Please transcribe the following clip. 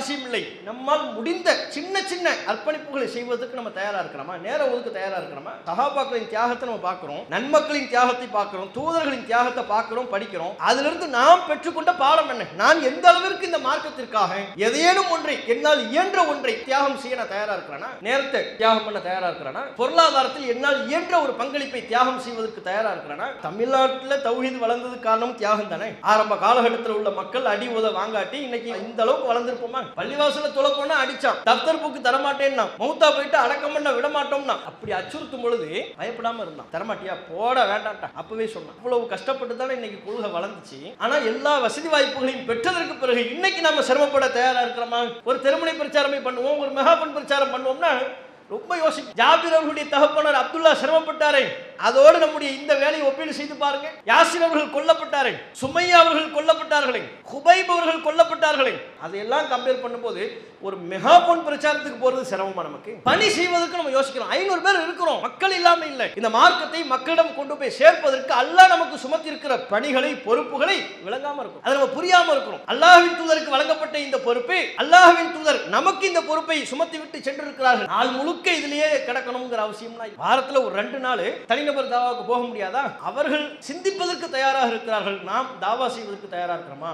அவசியம் இல்லை. நம்மால் முடிந்த சின்ன சின்ன அர்ப்பணிப்புகளை செய்வதற்கு நம்ம தயாரா இருக்கிறோமா? நேரம் ஒதுக்க தயாரா இருக்கிறோமா? சஹாபாக்களின் தியாகத்தை நம்ம பார்க்கிறோம், நன்மக்களின் தியாகத்தை பார்க்கிறோம், தூதர்களின் தியாகத்தை பார்க்கிறோம், படிக்கிறோம். அதிலிருந்து நாம் பெற்றுக்கொண்ட பாடம் என்ன? நான் எந்த அளவிற்கு இந்த மார்க்கத்திற்காக எதையேனும் ஒன்றை, என்னால் இயன்ற ஒன்றை தியாகம் செய்ய நான் தயாரா இருக்கிறேனா? நேரத்தை தியாகம் பண்ண தயாரா இருக்கிறேனா? பொருளாதாரத்தில் என்னால் இயன்ற ஒரு பங்களிப்பை தியாகம் செய்வதற்கு தயாரா இருக்கிறேனா? தமிழ்நாட்டில் தௌஹீத் வளர்ந்ததுக்கு காரணம் தியாகம் தானே. ஆரம்ப காலகட்டத்தில் உள்ள மக்கள் அடி உத வாங்காட்டி இன்னைக்கு இந்த அளவுக்கு வளர்ந்திருப்போமா? பள்ளிவாசல தொலை போனா அடிச்சான், தப்தர் புக்கு தரமாட்டேன்னா, மௌத்தா போயிட்டு அடக்கம் பண்ண விட மாட்டோம்னா, அப்படி அச்சுறுத்தும் பொழுது பயப்படாம இருந்தான். தரமாட்டியா, போட வேண்டாம்டா, அப்பவே சொன்னான். இவ்வளவு கஷ்டப்பட்டு தானே இன்னைக்கு கொள்கை வளர்ந்துச்சு. ஆனா எல்லா வசதி வாய்ப்புகளையும் பெற்றதற்கு பிறகு இன்னைக்கு நாம சிரமப்பட தயாரா இருக்கிறோமா? ஒரு தெருமுனை பிரச்சாரமே பண்ணுவோம், ஒரு மெகாபன் பிரச்சாரம் பண்ணுவோம்னா ரொம்ப யோசிக்கும். ஜாபிர் அவர்களுடைய தகப்பனார் அப்துல்லா சிரமப்பட்டாரே, அதோடு நம்முடைய இந்த வேலையை ஒப்பீடு செய்து பாருங்க. யாசிர் அவர்கள் கொல்லப்பட்டாரே, சுமையா அவர்கள் கொல்லப்பட்டார்களே, குபைப் அவர்கள் கொல்லப்பட்டார்களே, அதையெல்லாம் கம்பேர் பண்ணும்போது ஒரு மெகாபோன் பிரச்சாரத்துக்கு போறது சிரமமா? நமக்கு பணி செய்வதற்கு நம்ம யோசிக்கிறோம். 500 பேர் இருக்கிறோம், மக்கள் இல்லாம இல்லை. இந்த மார்க்கத்தை மக்களிடம் கொண்டு போய் சேர்ப்பதற்கு அல்லாஹ் நமக்கு சுமத்தி இருக்கிற பணிகளை, பொறுப்புகளை விளங்காம இருக்கும், அதை நம்ம புரியாம இருக்கிறோம். அல்லாஹ்வின் தூதருக்கு வழங்கப்பட்ட இந்த பொறுப்பு, அல்லாஹ்வின் தூதர் நமக்கு இந்த பொறுப்பை சுமத்தி விட்டு சென்றிருக்கிறார்கள். நாள் முழுக்க இதுலயே கிடக்கணுங்கிற அவசியம் இல்லை. வாரத்துல ஒரு 2 நாள் தனிநபர் தாவாவுக்கு போக முடியாதா? அவர்கள் சிந்திப்பதற்கு தயாராக இருக்கிறார்கள், நாம் தாவா செய்வதற்கு தயாரா இருக்கிறோமா?